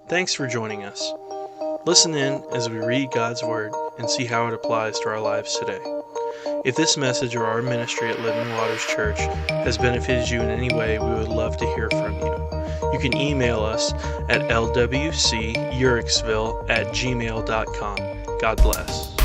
Thanks for joining us. Listen in as we read God's Word and see how it applies to our lives today. If this message or our ministry at Living Waters Church has benefited you in any way, we would love to hear from you. You can email us at lwcuricksville@gmail.com. God bless.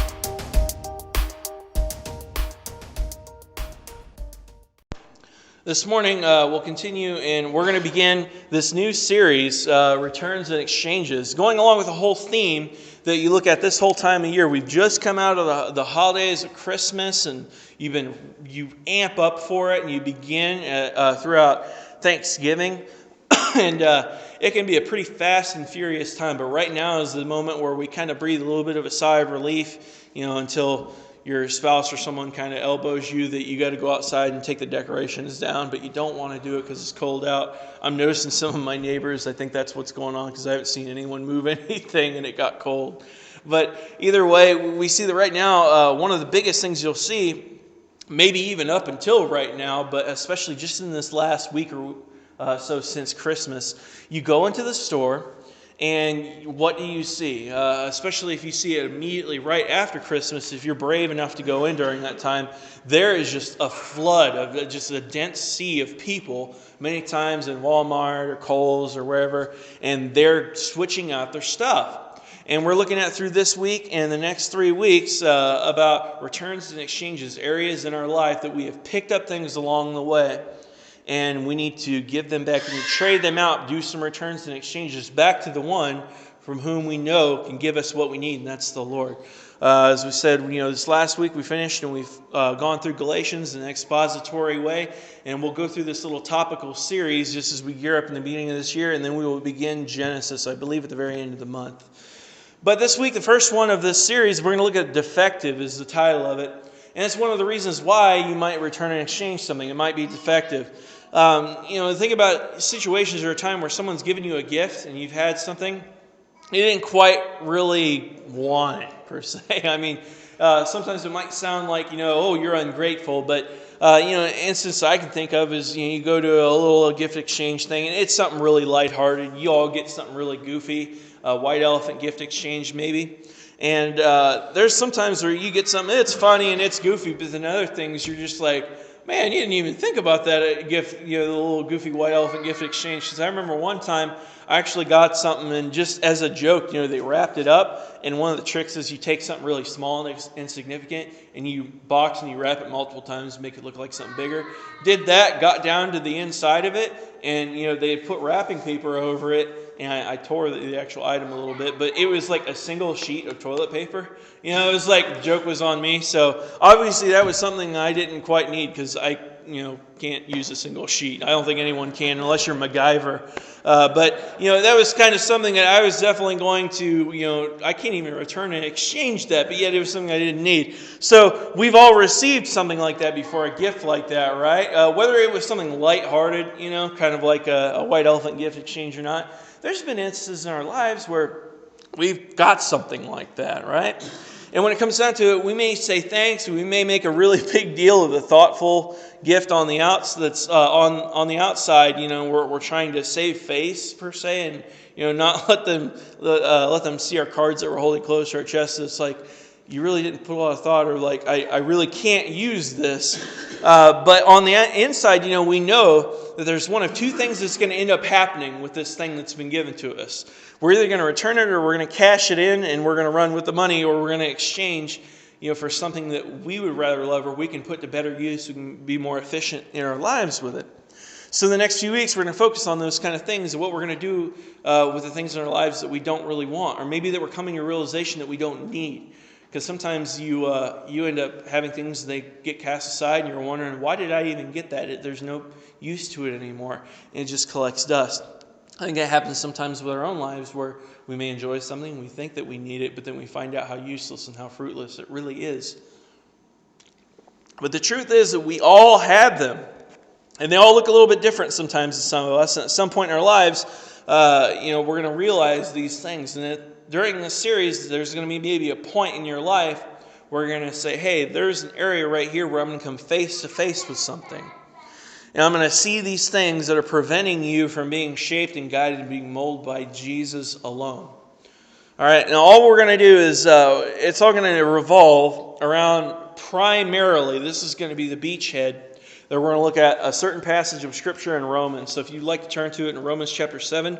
This morning, we'll continue, and we're going to begin this new series, Returns and Exchanges, going along with the whole theme that you look at this whole time of year. We've just come out of the holidays of Christmas, and you amp up for it, and you begin throughout Thanksgiving. And it can be a pretty fast and furious time, but right now is the moment where we kind of breathe a little bit of a sigh of relief, until your spouse or someone kind of elbows you that you got to go outside and take the decorations down, but you don't want to do it because it's cold out. I'm noticing some of my neighbors, I think that's what's going on because I haven't seen anyone move anything and it got cold. But either way, we see that right now, one of the biggest things you'll see, maybe even up until right now, but especially just in this last week or so since Christmas, you go into the store, and what do you see? Especially if you see it immediately right after Christmas, if you're brave enough to go in during that time, there is just a flood of just a dense sea of people, many times in Walmart or Kohl's or wherever, and they're switching out their stuff. And we're looking at through this week and the next 3 weeks about returns and exchanges, areas in our life that we have picked up things along the way, and we need to give them back and trade them out, do some returns and exchanges back to the one from whom we know can give us what we need, and that's the Lord. As we said, this last week we finished and we've gone through Galatians in an expository way, and we'll go through this little topical series just as we gear up in the beginning of this year, and then we will begin Genesis, I believe, at the very end of the month. But this week, the first one of this series, we're going to look at Defective is the title of it. And it's one of the reasons why you might return and exchange something. It might be defective. Think about situations or a time where someone's given you a gift and you've had something. You didn't quite really want it, per se. I mean, sometimes it might sound like, you're ungrateful. But, an instance I can think of is, you go to a little gift exchange thing and it's something really lighthearted. You all get something really goofy. A white elephant gift exchange, maybe. And there's sometimes where you get something, it's funny and it's goofy, but then other things you're just like, man, you didn't even think about that gift, the little goofy white elephant gift exchange. Because I remember one time I actually got something, and just as a joke, they wrapped it up. And one of the tricks is you take something really small and insignificant, and you box and you wrap it multiple times to make it look like something bigger. Did that, got down to the inside of it, and they had put wrapping paper over it. And I tore the actual item a little bit, but it was like a single sheet of toilet paper. It was like the joke was on me. So obviously that was something I didn't quite need because I, can't use a single sheet. I don't think anyone can unless you're MacGyver. But that was kind of something that I was definitely going to, I can't even return and exchange that, but yet it was something I didn't need. So we've all received something like that before, a gift like that, right? Whether it was something lighthearted, kind of like a white elephant gift exchange or not. There's been instances in our lives where we've got something like that, right? And when it comes down to it, we may say thanks. We may make a really big deal of the thoughtful gift on the that's on the outside. We're trying to save face per se, and not let them see our cards that we're holding close to our chest. It's like you really didn't put a lot of thought, or like I really can't use this. But on the inside, we know that there's one of two things that's going to end up happening with this thing that's been given to us. We're either going to return it, or we're going to cash it in and we're going to run with the money, or we're going to exchange, for something that we would rather love, or we can put to better use. We can be more efficient in our lives with it. So the next few weeks, we're going to focus on those kind of things, and what we're going to do with the things in our lives that we don't really want, or maybe that we're coming to a realization that we don't need. Because sometimes you end up having things, they get cast aside, and you're wondering, why did I even get that? There's no use to it anymore, and it just collects dust. I think that happens sometimes with our own lives, where we may enjoy something, we think that we need it, but then we find out how useless and how fruitless it really is. But the truth is that we all have them, and they all look a little bit different sometimes to some of us. And at some point in our lives, we're going to realize these things, and during this series, there's going to be maybe a point in your life where you're going to say, hey, there's an area right here where I'm going to come face to face with something. And I'm going to see these things that are preventing you from being shaped and guided and being molded by Jesus alone. All right, now all we're going to do is, it's all going to revolve around primarily, this is going to be the beachhead, that we're going to look at a certain passage of Scripture in Romans. So if you'd like to turn to it in Romans chapter 7,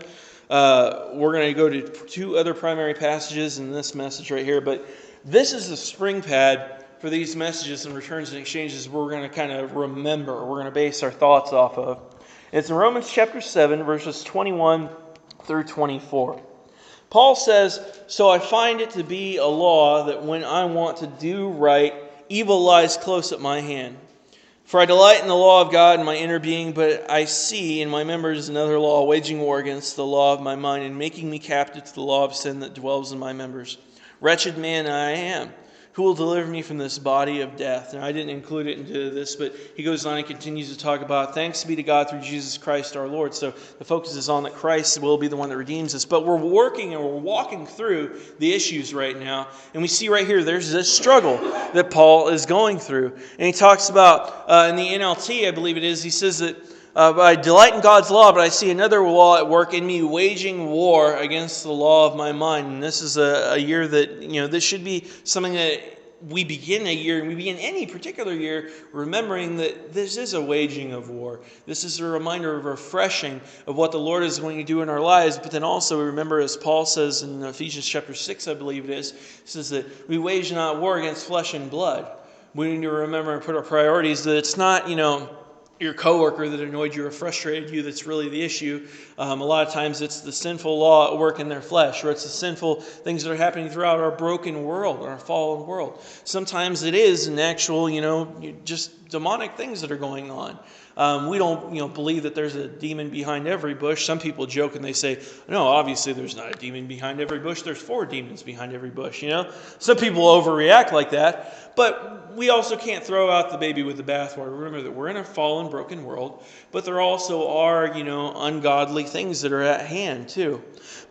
we're going to go to two other primary passages in this message right here. But this is the spring pad for these messages and returns and exchanges we're going to kind of remember. We're going to base our thoughts off of. It's in Romans chapter 7, verses 21 through 24. Paul says, "So I find it to be a law that when I want to do right, evil lies close at my hand. For I delight in the law of God in my inner being, but I see in my members another law, waging war against the law of my mind and making me captive to the law of sin that dwells in my members. Wretched man I am. Who will deliver me from this body of death?" Now, I didn't include it into this, but he goes on and continues to talk about thanks be to God through Jesus Christ our Lord. So the focus is on that Christ will be the one that redeems us. But we're working and we're walking through the issues right now. And we see right here there's this struggle that Paul is going through. And he talks about, in the NLT, I believe it is, he says that, I delight in God's law, but I see another law at work in me, waging war against the law of my mind. And this is a year that, this should be something that we begin a year, and we begin any particular year, remembering that this is a waging of war. This is a reminder of refreshing of what the Lord is going to do in our lives. But then also remember, as Paul says in Ephesians chapter 6, I believe it is, he says that we wage not war against flesh and blood. We need to remember and put our priorities that it's not, your coworker that annoyed you or frustrated you that's really the issue. A lot of times it's the sinful law at work in their flesh, or it's the sinful things that are happening throughout our broken world, our fallen world. Sometimes it is an actual, just demonic things that are going on. We don't, believe that there's a demon behind every bush. Some people joke and they say, no, obviously there's not a demon behind every bush. There's 4 demons behind every bush, Some people overreact like that. But we also can't throw out the baby with the bathwater. Remember that we're in a fallen, broken world, but there also are, ungodly things that are at hand too.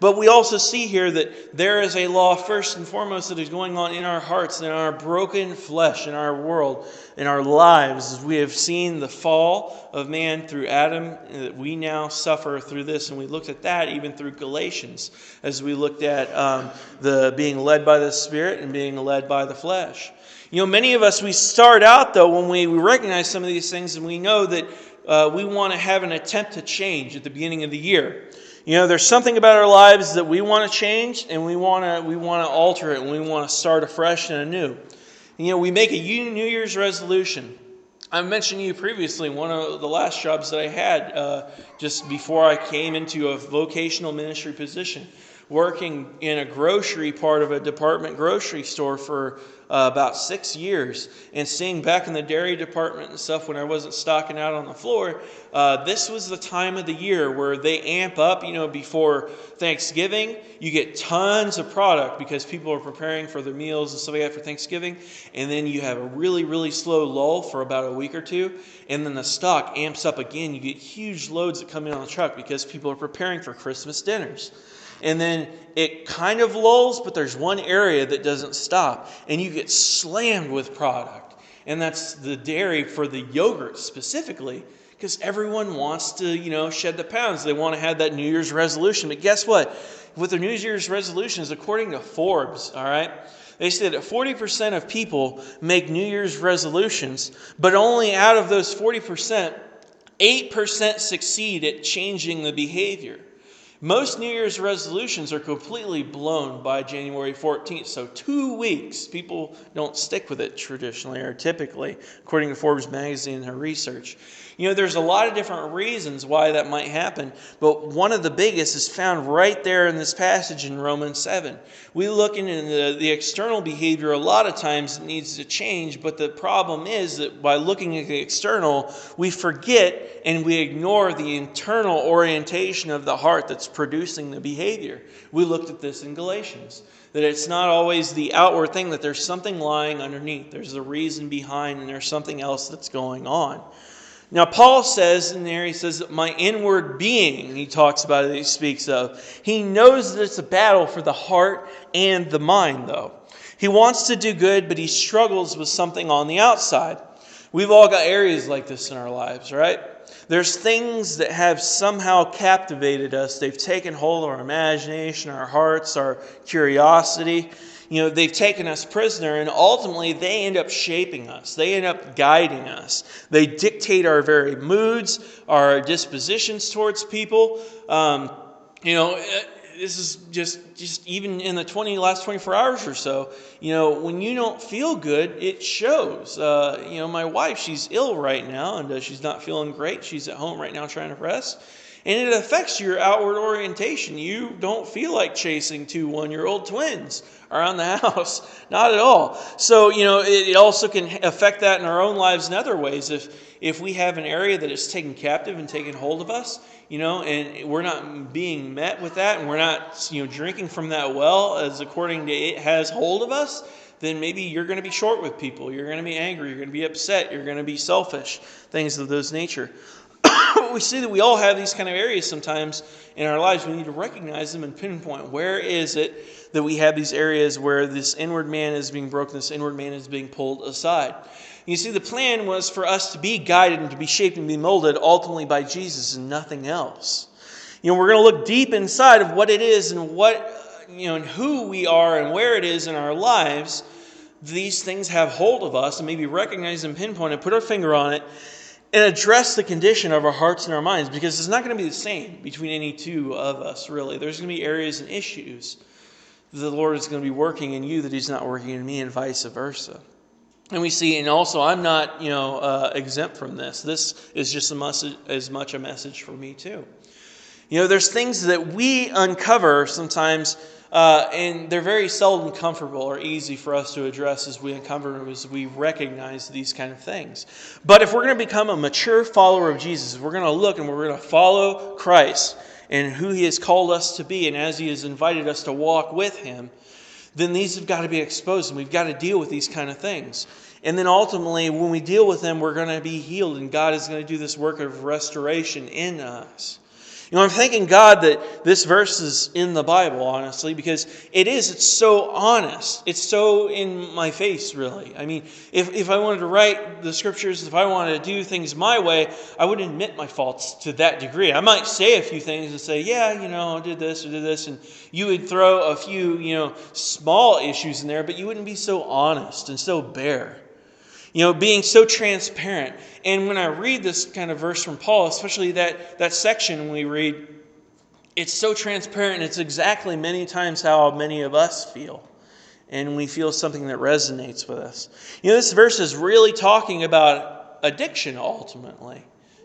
But we also see here that there is a law first and foremost that is going on in our hearts, in our broken flesh, in our world, in our lives. As we have seen the fall of man through Adam, that we now suffer through this. And we looked at that even through Galatians, as we looked at the being led by the Spirit and being led by the flesh. Many of us, we start out, though, when we recognize some of these things, and we know that we want to have an attempt to change at the beginning of the year. There's something about our lives that we want to change, and we want to alter it, and we want to start afresh and anew. We make a New Year's resolution. I mentioned to you previously one of the last jobs that I had just before I came into a vocational ministry position, working in a grocery part of a department grocery store for about 6 years, and seeing back in the dairy department and stuff when I wasn't stocking out on the floor, this was the time of the year where they amp up, before Thanksgiving. You get tons of product because people are preparing for their meals and stuff like that for Thanksgiving, and then you have a really, really slow lull for about a week or two, and then the stock amps up again. You get huge loads that come in on the truck because people are preparing for Christmas dinners. And then it kind of lulls, but there's one area that doesn't stop. And you get slammed with product. And that's the dairy for the yogurt specifically. Because everyone wants to, shed the pounds. They want to have that New Year's resolution. But guess what? With their New Year's resolutions, according to Forbes, all right, they say that 40% of people make New Year's resolutions. But only out of those 40%, 8% succeed at changing the behavior. Most New Year's resolutions are completely blown by January 14th. So 2 weeks, people don't stick with it traditionally or typically, according to Forbes magazine and her research. There's a lot of different reasons why that might happen, but one of the biggest is found right there in this passage in Romans 7. We look into the external behavior a lot of times it needs to change, but the problem is that by looking at the external, we forget and we ignore the internal orientation of the heart that's producing the behavior. We looked at this in Galatians, that it's not always the outward thing, that there's something lying underneath. There's a reason behind, and there's something else that's going on. Now, Paul says in there, he says that my inward being, he talks about it, he speaks of. He knows that it's a battle for the heart and the mind, though. He wants to do good, but he struggles with something on the outside. We've all got areas like this in our lives, right? there's things that have somehow captivated us. They've taken hold of our imagination, our hearts, our curiosity. They've taken us prisoner, and ultimately they end up shaping us. They end up guiding us. They dictate our very moods, our dispositions towards people. This is just even in the last 24 hours or so, when you don't feel good, it shows. My wife, she's ill right now, and she's not feeling great. She's at home right now trying to rest. And it affects your outward orientation. You don't feel like chasing two 1-year-old twins around the house. Not at all. So, it also can affect that in our own lives in other ways. If we have an area that is taken captive and taken hold of us, and we're not being met with that, and we're not, drinking from that well as according to it has hold of us, then maybe you're going to be short with people. You're going to be angry. You're going to be upset. You're going to be selfish. Things of those nature. But we see that we all have these kind of areas sometimes in our lives. We need to recognize them and pinpoint where is it that we have these areas where this inward man is being broken, this inward man is being pulled aside. You see, the plan was for us to be guided and to be shaped and be molded ultimately by Jesus and nothing else. We're going to look deep inside of what it is and what, and who we are and where it is in our lives. These things have hold of us, and maybe recognize and pinpoint and put our finger on it and address the condition of our hearts and our minds, because it's not going to be the same between any two of us, really. There's going to be areas and issues that the Lord is going to be working in you that He's not working in me, and vice versa. And we see, and also I'm not, exempt from this. This is just as much a message for me too. There's things that we uncover sometimes, and they're very seldom comfortable or easy for us to address as we uncover, as we recognize these kind of things. But if we're going to become a mature follower of Jesus, we're going to look and we're going to follow Christ and who He has called us to be, and as He has invited us to walk with Him, then these have got to be exposed, and we've got to deal with these kind of things. And then ultimately, when we deal with them, we're going to be healed, and God is going to do this work of restoration in us. I'm thanking God that this verse is in the Bible, honestly, because it's so honest. It's so in my face, really. I mean, if I wanted to write the scriptures, if I wanted to do things my way, I would admit my faults to that degree. I might say a few things and say, I did this or did this, and you would throw a few, small issues in there, but you wouldn't be so honest and so bare. Being so transparent. And when I read this kind of verse from Paul, especially that section we read, it's so transparent, and it's exactly many times how many of us feel. And we feel something that resonates with us. This verse is really talking about addiction ultimately.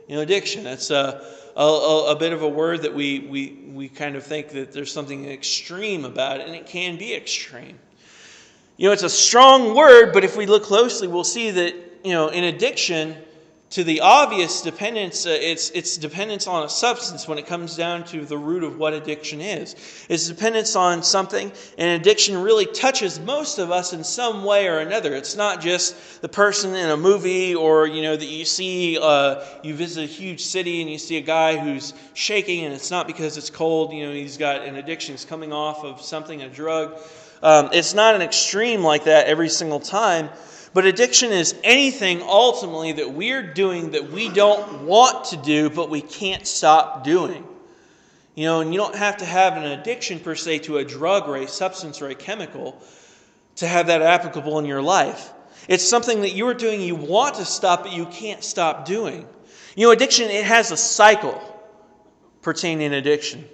Addiction. It's a bit of a word that we kind of think that there's something extreme about it, and it can be extreme. It's a strong word, but if we look closely, we'll see that, in addiction to the obvious dependence, it's dependence on a substance when it comes down to the root of what addiction is. It's dependence on something, and addiction really touches most of us in some way or another. It's not just the person in a movie or, that you see, you visit a huge city and you see a guy who's shaking, and it's not because it's cold, he's got an addiction, he's coming off of something, a drug. It's not an extreme like that every single time, but addiction is anything ultimately that we're doing that we don't want to do, but we can't stop doing. And you don't have to have an addiction per se to a drug or a substance or a chemical to have that applicable in your life. It's something that you are doing, you want to stop, but you can't stop doing. Addiction, it has a cycle pertaining to addiction.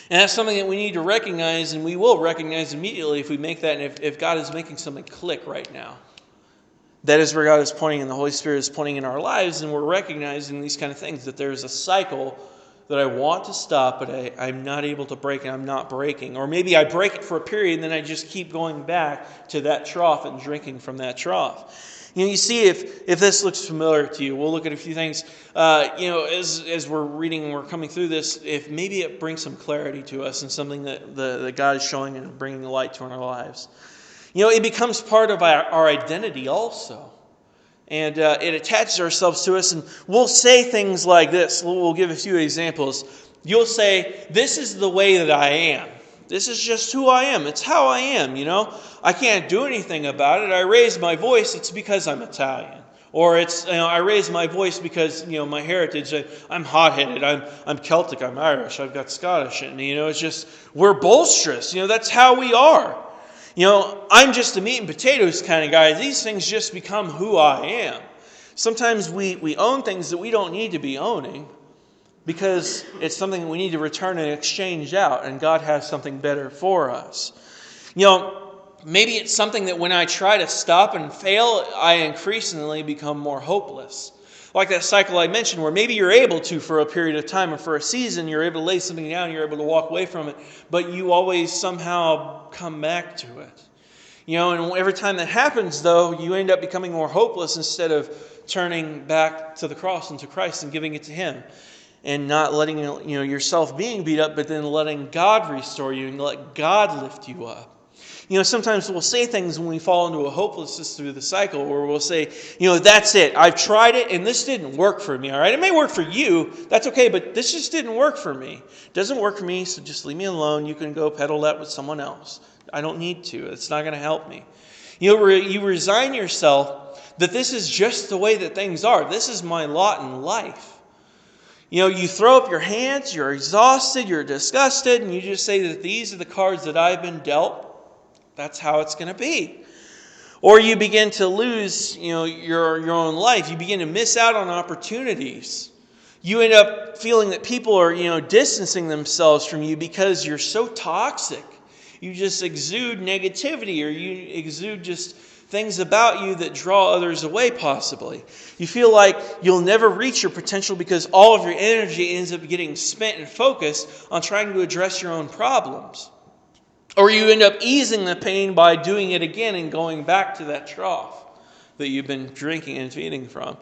And that's something that we need to recognize, and we will recognize immediately if we make that, and if God is making something click right now. That is where God is pointing, and the Holy Spirit is pointing in our lives, and we're recognizing these kind of things, that there's a cycle that I want to stop, but I'm not able to break, and I'm not breaking. Or maybe I break it for a period, and then I just keep going back to that trough and drinking from that trough. You see, if this looks familiar to you, we'll look at a few things, as we're reading and we're coming through this, if maybe it brings some clarity to us and something that God is showing and bringing the light to in our lives. It becomes part of our identity also. And it attaches ourselves to us, and we'll say things like this. We'll give a few examples. You'll say, this is the way that I am. This is just who I am. It's how I am, I can't do anything about it. I raise my voice. It's because I'm Italian. Or it's, I raise my voice because, my heritage, I'm hot-headed, I'm Celtic, I'm Irish, I've got Scottish, and, it's just, we're boisterous. That's how we are. I'm just a meat and potatoes kind of guy. These things just become who I am. Sometimes we own things that we don't need to be owning because it's something that we need to return and exchange out, and God has something better for us. Maybe it's something that when I try to stop and fail, I increasingly become more hopeless. Like that cycle I mentioned, where maybe you're able to, for a period of time or for a season, you're able to lay something down, you're able to walk away from it, but you always somehow come back to it. And every time that happens, though, you end up becoming more hopeless instead of turning back to the cross and to Christ and giving it to Him. And not letting yourself being beat up, but then letting God restore you and let God lift you up. Sometimes we'll say things when we fall into a hopelessness through the cycle, where we'll say, that's it. I've tried it, and this didn't work for me, all right? It may work for you. That's okay, but this just didn't work for me. It doesn't work for me, so just leave me alone. You can go peddle that with someone else. I don't need to. It's not going to help me. You resign yourself that this is just the way that things are. This is my lot in life. You throw up your hands, you're exhausted, you're disgusted, and you just say that these are the cards that I've been dealt. That's how it's going to be. Or you begin to lose, your own life. You begin to miss out on opportunities. You end up feeling that people are, distancing themselves from you because you're so toxic. You just exude negativity, or you exude just things about you that draw others away, possibly. You feel like you'll never reach your potential because all of your energy ends up getting spent and focused on trying to address your own problems. Or you end up easing the pain by doing it again and going back to that trough that you've been drinking and feeding from.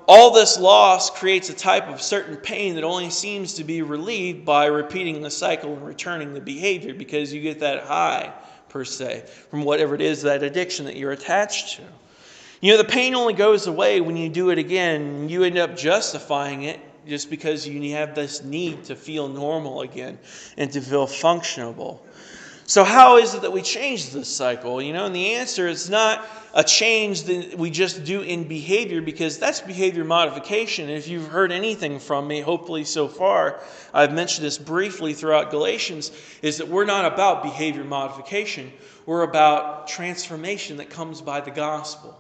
All this loss creates a type of certain pain that only seems to be relieved by repeating the cycle and returning the behavior, because you get that high, per se, from whatever it is, that addiction that you're attached to. The pain only goes away when you do it again. You end up justifying it just because you have this need to feel normal again and to feel functionable. So how is it that we change this cycle? And the answer is not a change that we just do in behavior, because that's behavior modification. And if you've heard anything from me, hopefully so far, I've mentioned this briefly throughout Galatians, is that we're not about behavior modification. We're about transformation that comes by the gospel.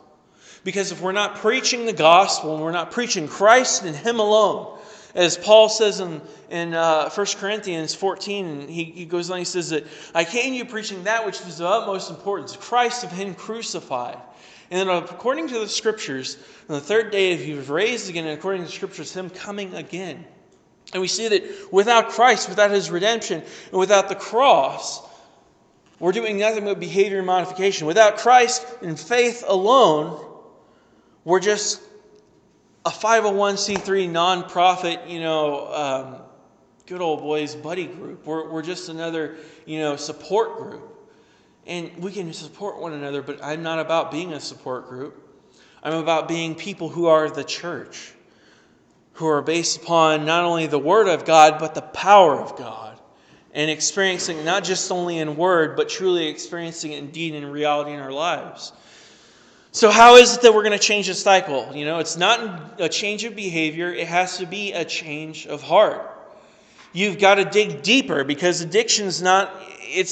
Because if we're not preaching the gospel and we're not preaching Christ and Him alone, as Paul says in 1 Corinthians 14, and he goes on, he says that I came to you preaching that which is of utmost importance, Christ of Him crucified. And then according to the Scriptures, on the third day He was raised again, and according to the Scriptures, Him coming again. And we see that without Christ, without His redemption, and without the cross, we're doing nothing but behavior modification. Without Christ and faith alone, we're just a 501c3 nonprofit, good old boys buddy group. We're just another, support group. And we can support one another, but I'm not about being a support group. I'm about being people who are the church, who are based upon not only the Word of God, but the power of God. And experiencing it not just only in word, but truly experiencing it in deed and in reality in our lives. So how is it that we're going to change the cycle? It's not a change of behavior. It has to be a change of heart. You've got to dig deeper, because addiction's not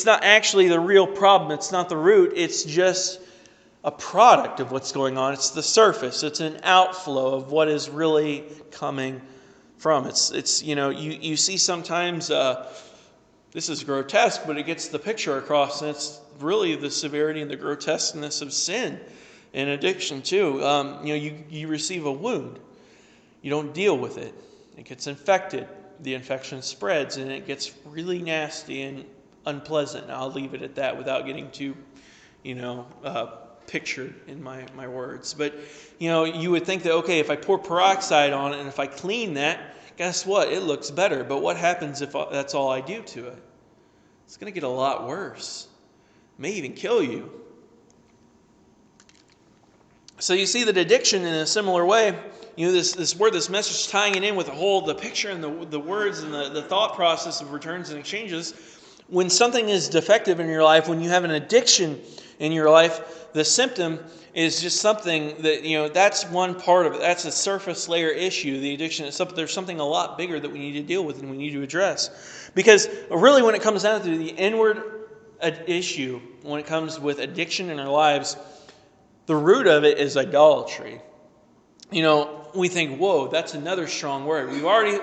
actually the real problem. It's not the root. It's just a product of what's going on. It's the surface. It's an outflow of what is really coming from. It's you see sometimes this is grotesque, but it gets the picture across, and it's really the severity and the grotesqueness of sin. And addiction too. You receive a wound. You don't deal with it. It gets infected. The infection spreads, and it gets really nasty and unpleasant. And I'll leave it at that without getting too, pictured in my words. But, you would think that, okay, if I pour peroxide on it and if I clean that, guess what? It looks better. But what happens if that's all I do to it? It's going to get a lot worse. It may even kill you. So you see that addiction in a similar way, this word, this message, tying it in with the picture and the words and the thought process of returns and exchanges. When something is defective in your life, when you have an addiction in your life, the symptom is just something that, that's one part of it. That's a surface layer issue, the addiction. There's something a lot bigger that we need to deal with and we need to address. Because really when it comes down to the inward issue, when it comes with addiction in our lives, the root of it is idolatry. We think, whoa, that's another strong word. We've already,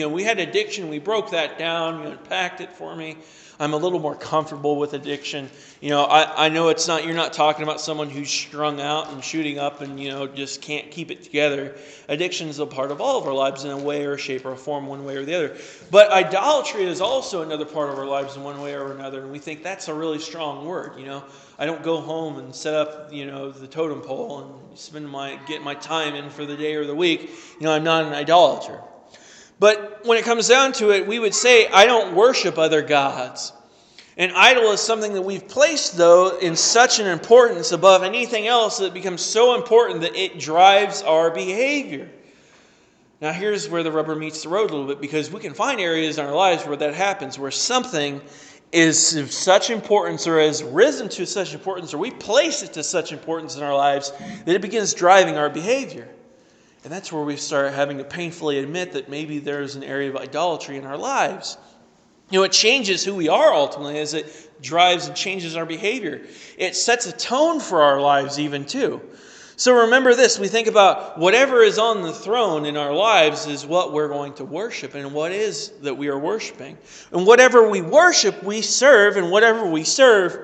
we had addiction. We broke that down. You unpacked it for me. I'm a little more comfortable with addiction. I know you're not talking about someone who's strung out and shooting up and, just can't keep it together. Addiction is a part of all of our lives in a way or a shape or a form, one way or the other. But idolatry is also another part of our lives in one way or another. And we think that's a really strong word, I don't go home and set up, the totem pole and get my time in for the day or the week. I'm not an idolater. But when it comes down to it, we would say, I don't worship other gods. An idol is something that we've placed, though, in such an importance above anything else that it becomes so important that it drives our behavior. Now, here's where the rubber meets the road a little bit, because we can find areas in our lives where that happens, where something is of such importance or has risen to such importance, or we place it to such importance in our lives that it begins driving our behavior. And that's where we start having to painfully admit that maybe there's an area of idolatry in our lives. It changes who we are ultimately as it drives and changes our behavior. It sets a tone for our lives even too. So remember this, we think about whatever is on the throne in our lives is what we're going to worship and what is that we are worshiping. And whatever we worship, we serve, and whatever we serve,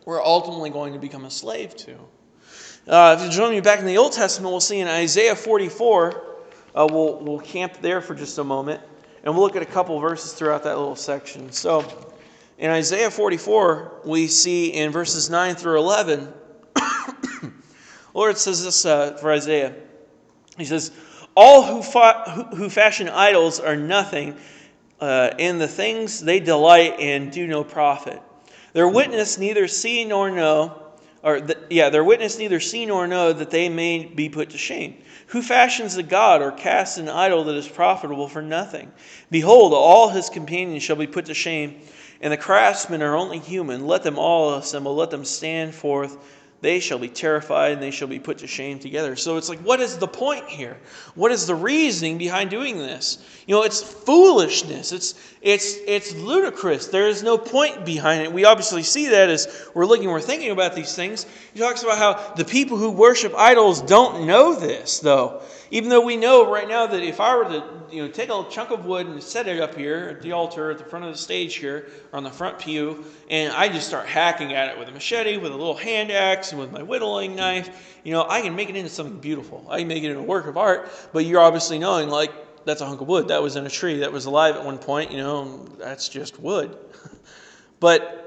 we're ultimately going to become a slave to. If you join me back in the Old Testament, we'll see in Isaiah 44, we'll camp there for just a moment, and we'll look at a couple verses throughout that little section. So in Isaiah 44, we see in verses 9 through 11, the Lord says this for Isaiah. He says, all who fashion idols are nothing, and the things they delight in do no profit. Their witness neither see nor know, their witness neither see nor know that they may be put to shame. Who fashions a god or casts an idol that is profitable for nothing? Behold, all his companions shall be put to shame, and the craftsmen are only human. Let them all assemble, let them stand forth. They shall be terrified, and they shall be put to shame together. So it's like, what is the point here? What is the reasoning behind doing this? It's foolishness. It's ludicrous. There is no point behind it. We obviously see that as we're thinking about these things. He talks about how the people who worship idols don't know this, though. Even though we know right now that if I were to take a chunk of wood and set it up here at the altar at the front of the stage here, or on the front pew, and I just start hacking at it with a machete, with a little hand axe, and with my whittling knife, I can make it into something beautiful. I can make it into a work of art, but you're obviously knowing, that's a hunk of wood. That was in a tree. That was alive at one point, that's just wood. But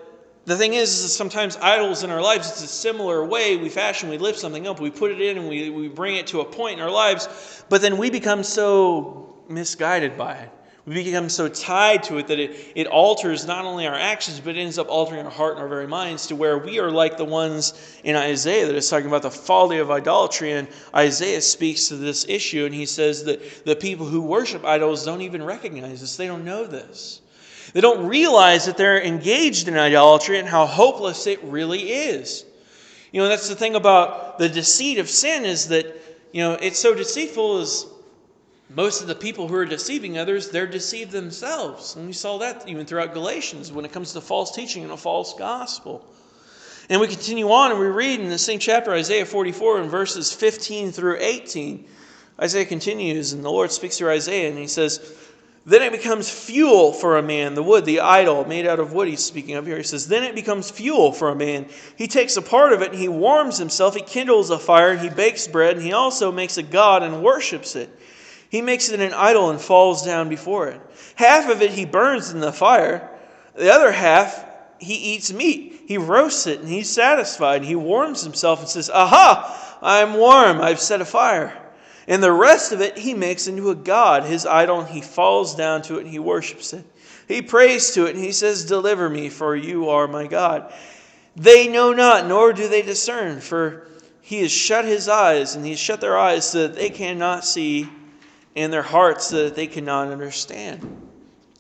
the thing is sometimes idols in our lives, it's a similar way we fashion, we lift something up, we put it in, and we bring it to a point in our lives, but then we become so misguided by it. We become so tied to it that it alters not only our actions, but it ends up altering our heart and our very minds to where we are like the ones in Isaiah that is talking about the folly of idolatry. And Isaiah speaks to this issue, and he says that the people who worship idols don't even recognize this. They don't know this. They don't realize that they're engaged in idolatry and how hopeless it really is. That's the thing about the deceit of sin, is that, it's so deceitful as most of the people who are deceiving others, they're deceived themselves. And we saw that even throughout Galatians when it comes to false teaching and a false gospel. And we continue on and we read in the same chapter, Isaiah 44, in verses 15 through 18. Isaiah continues, and the Lord speaks through Isaiah, and he says, then it becomes fuel for a man, the wood, the idol made out of wood he's speaking of here. He says, then it becomes fuel for a man. He takes a part of it and he warms himself. He kindles a fire and he bakes bread, and he also makes a god and worships it. He makes it an idol and falls down before it. Half of it he burns in the fire. The other half he eats meat. He roasts it and he's satisfied. He warms himself and says, aha, I'm warm. I've set a fire. And the rest of it he makes into a god, his idol, and he falls down to it and he worships it. He prays to it and he says, deliver me, for you are my God. They know not, nor do they discern, for he has shut his eyes, and he has shut their eyes so that they cannot see, and their hearts so that they cannot understand.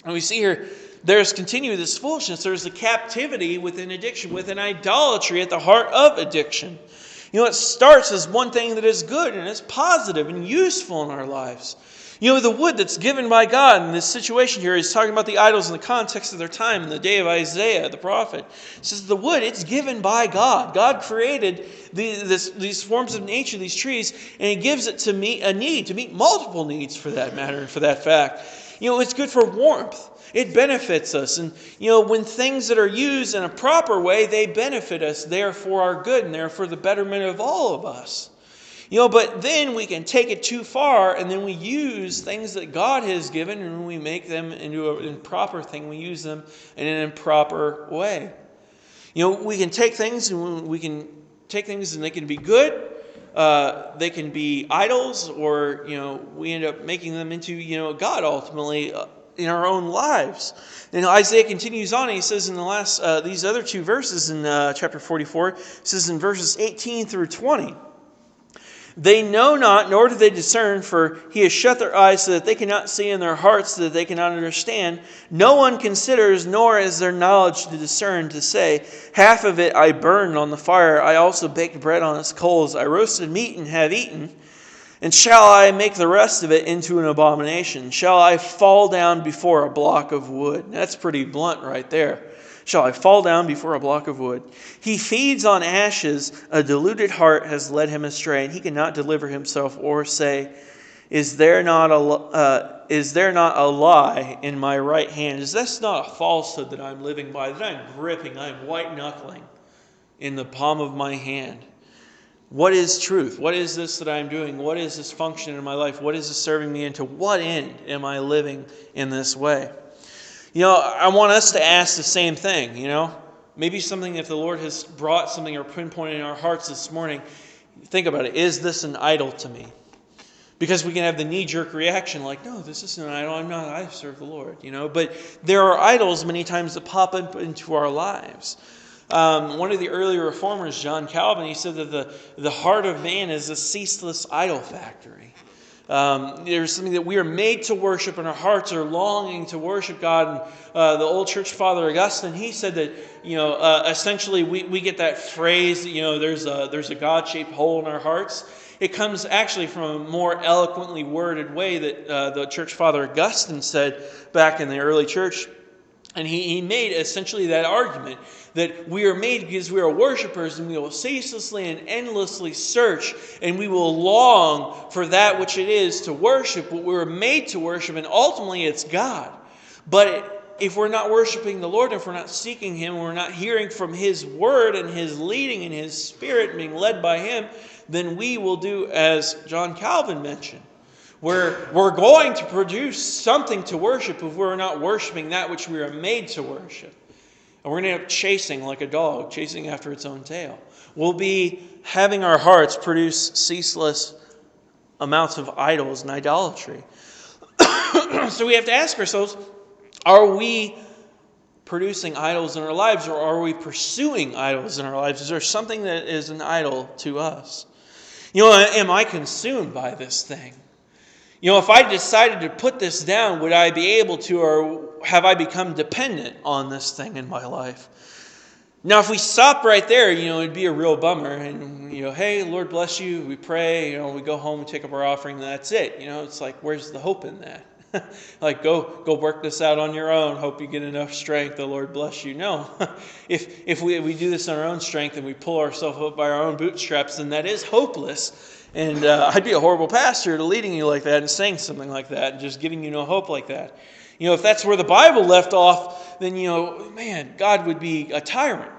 And we see here there's continue this foolishness. There's a captivity within addiction, within idolatry at the heart of addiction. It starts as one thing that is good and is positive and useful in our lives. The wood that's given by God in this situation here, he's talking about the idols in the context of their time, in the day of Isaiah, the prophet. He says the wood, it's given by God. God created these forms of nature, these trees, and he gives it to meet a need, to meet multiple needs for that matter and for that fact. It's good for warmth. It benefits us. And, when things that are used in a proper way, they benefit us. They are for our good and they're for the betterment of all of us. But then we can take it too far, and then we use things that God has given and we make them into an improper thing. We use them in an improper way. We can take things and they can be good. They can be idols, or, we end up making them into, God ultimately in our own lives. Isaiah continues on. He says in the last, these other two verses in chapter 44, it says in verses 18 through 20, "They know not, nor do they discern, for he has shut their eyes so that they cannot see, and their hearts so that they cannot understand. No one considers, nor is there knowledge to discern, to say, half of it I burned on the fire. I also baked bread on its coals. I roasted meat and have eaten. And shall I make the rest of it into an abomination? Shall I fall down before a block of wood?" That's pretty blunt right there. Shall I fall down before a block of wood? "He feeds on ashes. A deluded heart has led him astray, and he cannot deliver himself or say, Is there not a lie in my right hand? Is this not a falsehood that I'm living by, that I'm gripping, I'm white-knuckling in the palm of my hand? What is truth? What is this that I'm doing? What is this function in my life? What is this serving me? And to what end am I living in this way?" I want us to ask the same thing, Maybe something, if the Lord has brought something or pinpointed in our hearts this morning, think about it. Is this an idol to me? Because we can have the knee-jerk reaction like, no, this isn't an idol. I serve the Lord, But there are idols many times that pop up into our lives. One of the early reformers, John Calvin, he said that the heart of man is a ceaseless idol factory. There's something that we are made to worship, and our hearts are longing to worship God. And the old church father Augustine, he said that essentially we get that phrase that there's a God-shaped hole in our hearts. It comes actually from a more eloquently worded way that the church father Augustine said back in the early church. And he made essentially that argument that we are made because we are worshipers, and we will ceaselessly and endlessly search, and we will long for that which it is to worship, what we were made to worship, and ultimately it's God. But if we're not worshiping the Lord, if we're not seeking Him, we're not hearing from His Word and His leading and His Spirit being led by Him, then we will do as John Calvin mentioned. We're going to produce something to worship if we're not worshiping that which we are made to worship. And we're going to end up chasing like a dog, chasing after its own tail. We'll be having our hearts produce ceaseless amounts of idols and idolatry. So we have to ask ourselves, are we producing idols in our lives, or are we pursuing idols in our lives? Is there something that is an idol to us? Am I consumed by this thing? If I decided to put this down, would I be able to, or have I become dependent on this thing in my life? Now, if we stop right there, it'd be a real bummer. And, hey, Lord bless you, we pray, we go home, we take up our offering, and that's it. It's like, where's the hope in that? Like, go work this out on your own, hope you get enough strength, the Lord bless you. No. If we do this on our own strength and we pull ourselves up by our own bootstraps, then that is hopeless. And I'd be a horrible pastor to leading you like that and saying something like that and just giving you no hope like that. If that's where the Bible left off, then, man, God would be a tyrant.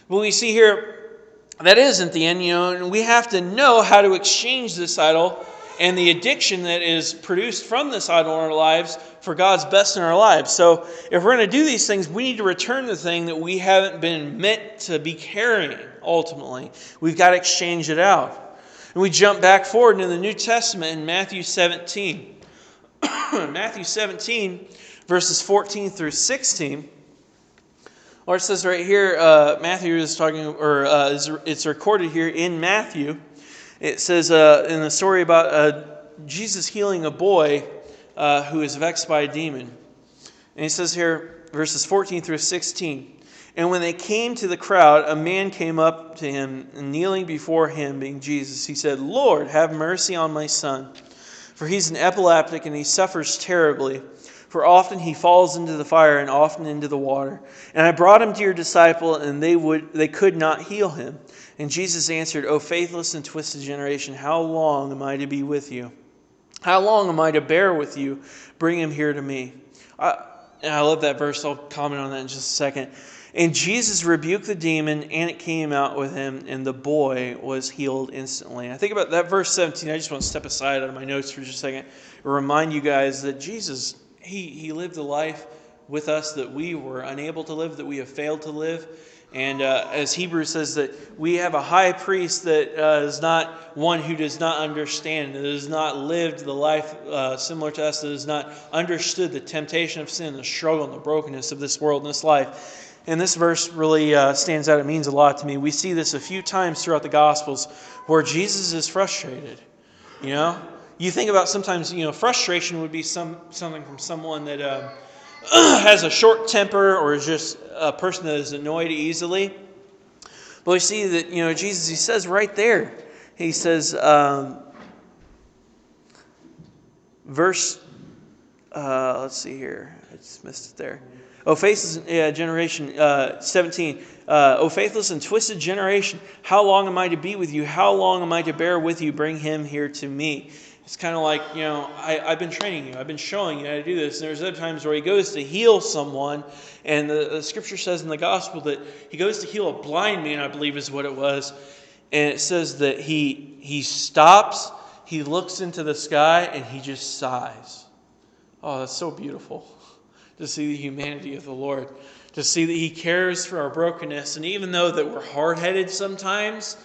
But we see here, that isn't the end, and we have to know how to exchange this idol and the addiction that is produced from this idol in our lives for God's best in our lives. So if we're going to do these things, we need to return the thing that we haven't been meant to be carrying, ultimately. We've got to exchange it out. And we jump back forward into the New Testament in Matthew 17. Matthew 17, verses 14 through 16. Or it says right here, Matthew is talking, or it's recorded here in Matthew. It says in the story about Jesus healing a boy who is vexed by a demon. And he says here, verses 14 through 16. And when they came to the crowd, a man came up to him, and kneeling before him, being Jesus, he said, Lord, have mercy on my son, for he's an epileptic, and he suffers terribly. For often he falls into the fire, and often into the water. And I brought him to your disciple, and they could not heal him. And Jesus answered, O faithless and twisted generation, how long am I to be with you? How long am I to bear with you? Bring him here to me. I love that verse. I'll comment on that in just a second. And Jesus rebuked the demon, and it came out with him, and the boy was healed instantly. I think about that verse 17. I just want to step aside out of my notes for just a second. Remind you guys that Jesus, he lived a life with us that we were unable to live, that we have failed to live. And as Hebrews says, that we have a high priest that is not one who does not understand, that has not lived the life similar to us, that has not understood the temptation of sin, the struggle and the brokenness of this world and this life. And this verse really stands out. It means a lot to me. We see this a few times throughout the Gospels where Jesus is frustrated. You know, you think about sometimes, frustration would be something from someone that has a short temper or is just a person that is annoyed easily. But we see that, Jesus, he says right there, he says, let's see here, I just missed it there. O faithless generation, 17. O faithless and twisted generation, how long am I to be with you? How long am I to bear with you? Bring him here to me. It's kind of like, I've been training you. I've been showing you how to do this. And there's other times where he goes to heal someone. And the scripture says in the gospel that he goes to heal a blind man, I believe is what it was. And it says that he stops, he looks into the sky, and he just sighs. Oh, that's so beautiful to see the humanity of the Lord. To see that he cares for our brokenness. And even though that we're hard-headed sometimes,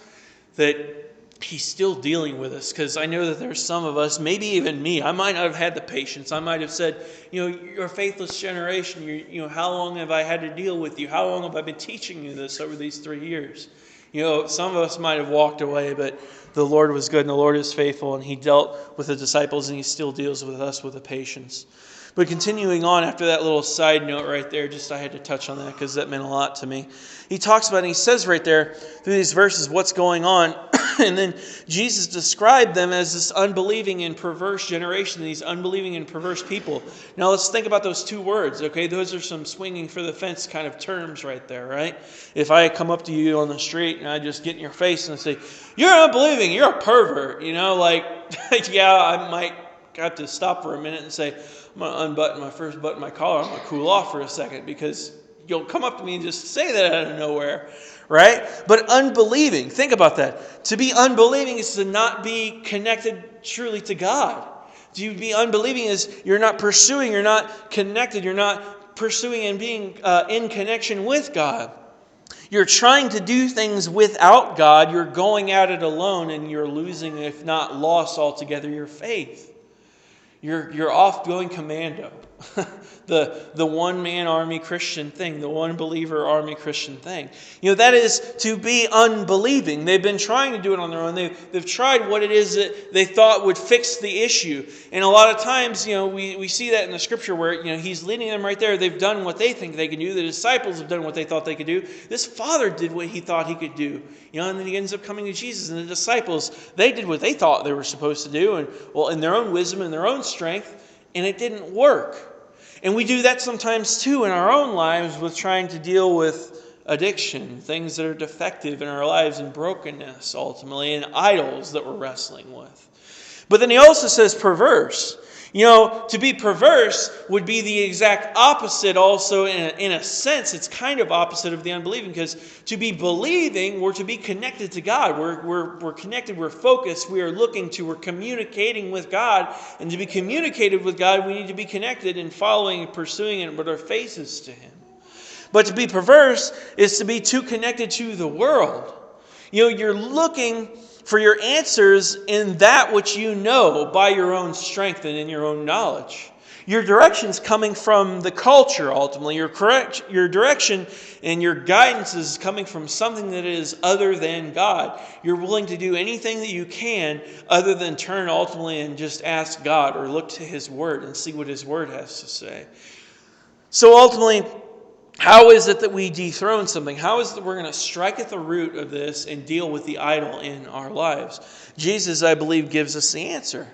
that he's still dealing with us, because I know that there's some of us, maybe even me, I might not have had the patience. I might have said, you're a faithless generation. How long have I had to deal with you? How long have I been teaching you this over these 3 years? Some of us might have walked away, but the Lord was good and the Lord is faithful, and he dealt with the disciples and he still deals with us with a patience. But continuing on after that little side note right there, I had to touch on that because that meant a lot to me. He talks about, and he says right there through these verses what's going on. And then Jesus described them as this unbelieving and perverse generation, these unbelieving and perverse people. Now let's think about those two words, okay? Those are some swinging for the fence kind of terms right there, right? If I come up to you on the street and I just get in your face and I say, you're unbelieving, you're a pervert, yeah, I might have to stop for a minute and say, I'm going to unbutton my first button of my collar. I'm going to cool off for a second because you'll come up to me and just say that out of nowhere, right? But unbelieving, think about that. To be unbelieving is to not be connected truly to God. To be unbelieving is you're not pursuing, you're not connected, you're not pursuing and being in connection with God. You're trying to do things without God. You're going at it alone, and you're losing, if not lost altogether, your faith. You're off going commando. The one-man army Christian thing, the one-believer army Christian thing. That is to be unbelieving. They've been trying to do it on their own. They've tried what it is that they thought would fix the issue. And a lot of times, we see that in the scripture where, he's leading them right there. They've done what they think they can do. The disciples have done what they thought they could do. This father did what he thought he could do. And then he ends up coming to Jesus. And the disciples, they did what they thought they were supposed to do. And in their own wisdom and their own strength. And it didn't work. And we do that sometimes too in our own lives with trying to deal with addiction, things that are defective in our lives, and brokenness ultimately, and idols that we're wrestling with. But then he also says perverse. To be perverse would be the exact opposite also in a sense. It's kind of opposite of the unbelieving, because to be believing, we're to be connected to God. We're connected, we're focused, we are looking to, we're communicating with God. And to be communicated with God, we need to be connected and following and pursuing it with our faces to Him. But to be perverse is to be too connected to the world. You're looking for your answers in that which you know by your own strength and in your own knowledge. Your direction's coming from the culture, ultimately. Your direction and your guidance is coming from something that is other than God. You're willing to do anything that you can other than turn ultimately and just ask God or look to His Word and see what His Word has to say. So ultimately, how is it that we dethrone something? How is it that we're going to strike at the root of this and deal with the idol in our lives? Jesus, I believe, gives us the answer.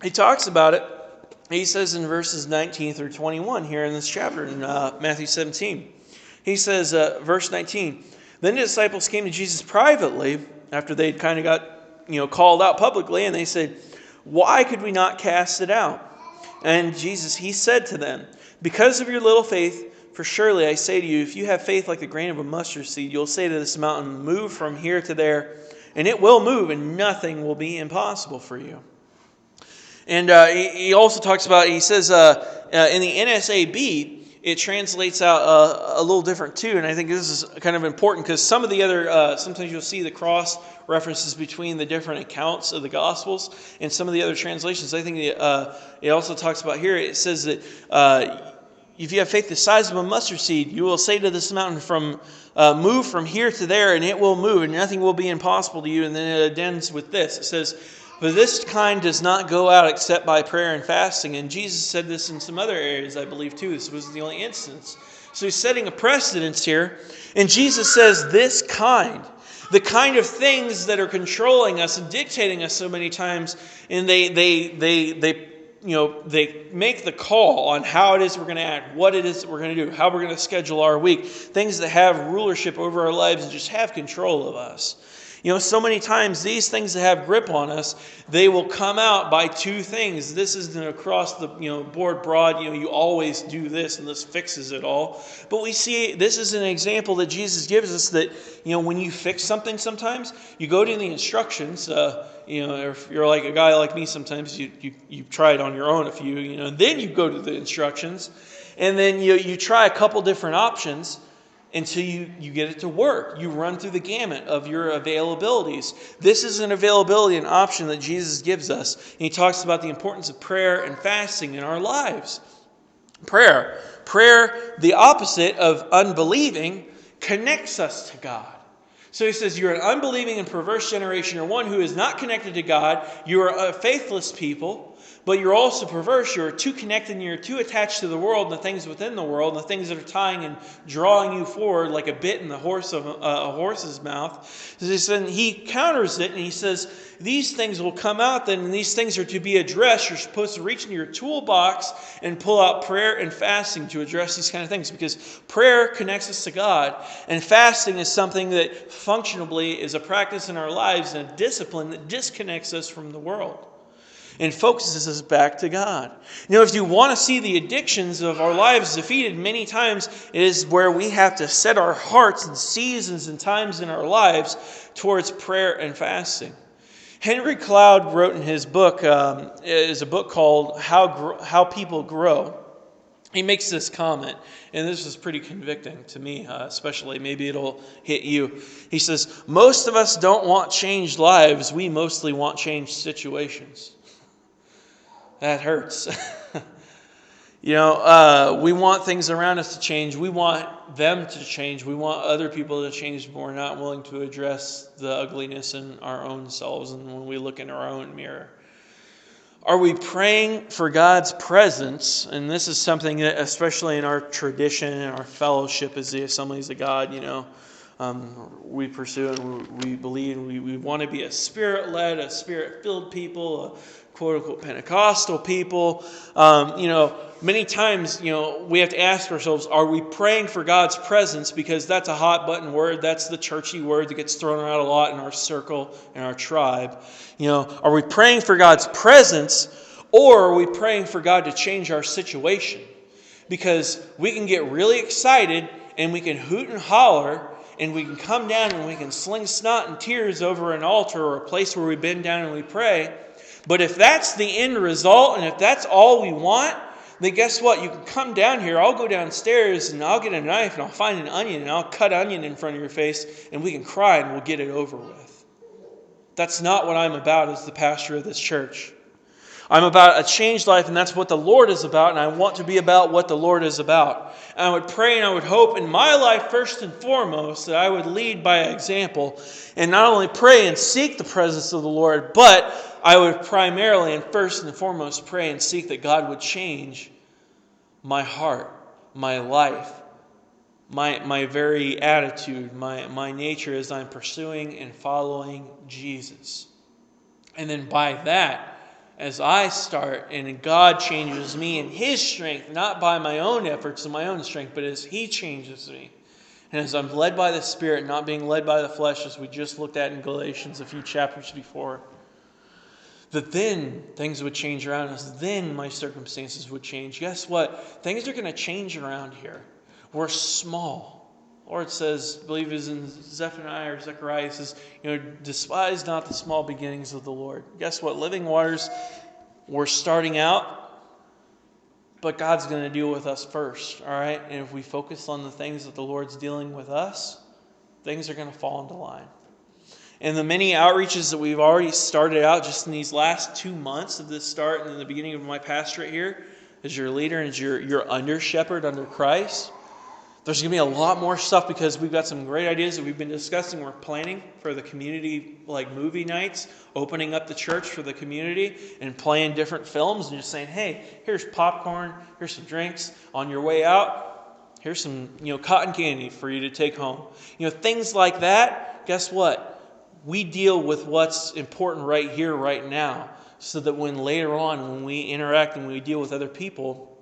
He talks about it. He says in verses 19 through 21 here in this chapter in Matthew 17. He says, verse 19, then the disciples came to Jesus privately after they'd kind of got called out publicly, and they said, why could we not cast it out? And Jesus, he said to them, because of your little faith, for surely I say to you, if you have faith like the grain of a mustard seed, you'll say to this mountain, move from here to there, and it will move, and nothing will be impossible for you. And he also talks about, he says in the NSAB, it translates out a little different too. And I think this is kind of important because some of the other, sometimes you'll see the cross references between the different accounts of the Gospels and some of the other translations. I think it also talks about here, it says that if you have faith the size of a mustard seed, you will say to this mountain move from here to there, and it will move, and nothing will be impossible to you. And then it ends with this. It says, but this kind does not go out except by prayer and fasting. And Jesus said this in some other areas, I believe, too. This was the only instance. So he's setting a precedence here. And Jesus says this kind, the kind of things that are controlling us and dictating us so many times, and they make the call on how it is we're going to act, what it is that we're going to do, how we're going to schedule our week, things that have rulership over our lives and just have control of us. So many times these things that have grip on us, they will come out by two things. This isn't across the board broad, you always do this and this fixes it all. But we see this is an example that Jesus gives us that, when you fix something sometimes, you go to the instructions, if you're like a guy like me sometimes, you try it on your own a few, and then you go to the instructions, and then you try a couple different options, until you get it to work. You run through the gamut of your availabilities. This is an availability, an option that Jesus gives us. And he talks about the importance of prayer and fasting in our lives. Prayer, the opposite of unbelieving, connects us to God. So he says, you're an unbelieving and perverse generation. You're one who is not connected to God. You are a faithless people. But you're also perverse. You're too connected and you're too attached to the world and the things within the world and the things that are tying and drawing you forward like a bit in the a horse's mouth. So he counters it and he says, these things will come out then, and these things are to be addressed. You're supposed to reach into your toolbox and pull out prayer and fasting to address these kind of things, because prayer connects us to God, and fasting is something that functionally is a practice in our lives and a discipline that disconnects us from the world and focuses us back to God. If you want to see the addictions of our lives defeated, many times it is where we have to set our hearts and seasons and times in our lives towards prayer and fasting. Henry Cloud wrote in his book, is a book called How People Grow. He makes this comment, and this is pretty convicting to me, especially. Maybe it'll hit you. He says, most of us don't want changed lives. We mostly want changed situations. That hurts. We want things around us to change. We want them to change. We want other people to change, but we're not willing to address the ugliness in our own selves and when we look in our own mirror. Are we praying for God's presence? And this is something that, especially in our tradition and our fellowship as the Assemblies of God, we pursue and we believe. We want to be a Spirit-led, a Spirit-filled people, a quote-unquote Pentecostal people. Many times, we have to ask ourselves, are we praying for God's presence? Because that's a hot-button word. That's the churchy word that gets thrown around a lot in our circle, in our tribe. Are we praying for God's presence, or are we praying for God to change our situation? Because we can get really excited, and we can hoot and holler, and we can come down and we can sling snot and tears over an altar or a place where we bend down and we pray. But if that's the end result, and if that's all we want, then guess what? You can come down here. I'll go downstairs and I'll get a knife and I'll find an onion and I'll cut onion in front of your face and we can cry and we'll get it over with. That's not what I'm about as the pastor of this church. I'm about a changed life, and that's what the Lord is about, and I want to be about what the Lord is about. And I would pray and I would hope in my life, first and foremost, that I would lead by example and not only pray and seek the presence of the Lord, but I would primarily and first and foremost pray and seek that God would change my heart, my life, my very attitude, my nature as I'm pursuing and following Jesus. And then by that, as I start and God changes me in His strength, not by my own efforts and my own strength, but as He changes me. And as I'm led by the Spirit, not being led by the flesh, as we just looked at in Galatians a few chapters before, that then things would change around us. Then my circumstances would change. Guess what? Things are going to change around here. We're small. Or it says, I believe it is in Zephaniah or Zechariah, it says, despise not the small beginnings of the Lord. Guess what? Living Waters, we're starting out, but God's going to deal with us first, all right? And if we focus on the things that the Lord's dealing with us, things are going to fall into line. And the many outreaches that we've already started out just in these last 2 months of this start and in the beginning of my pastorate here, as your leader and as your under shepherd under Christ, there's going to be a lot more stuff because we've got some great ideas that we've been discussing. We're planning for the community movie nights, opening up the church for the community and playing different films and just saying, hey, here's popcorn, here's some drinks. On your way out, here's some cotton candy for you to take home. Things like that. Guess what? We deal with what's important right here, right now, so that when later on, when we interact and we deal with other people,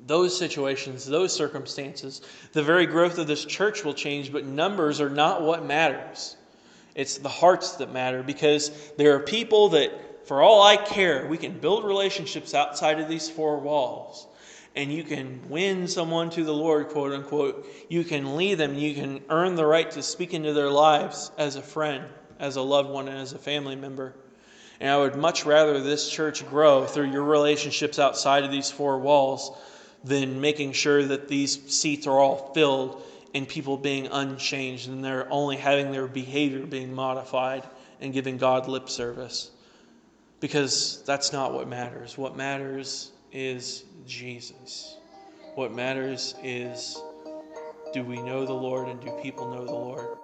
those situations, those circumstances, the very growth of this church will change, but numbers are not what matters. It's the hearts that matter, because there are people that, for all I care, we can build relationships outside of these four walls. And you can win someone to the Lord, quote unquote. You can lead them. You can earn the right to speak into their lives as a friend, as a loved one, and as a family member. And I would much rather this church grow through your relationships outside of these four walls than making sure that these seats are all filled and people being unchanged and they're only having their behavior being modified and giving God lip service. Because that's not what matters. What matters is Jesus. What matters is, do we know the Lord and do people know the Lord?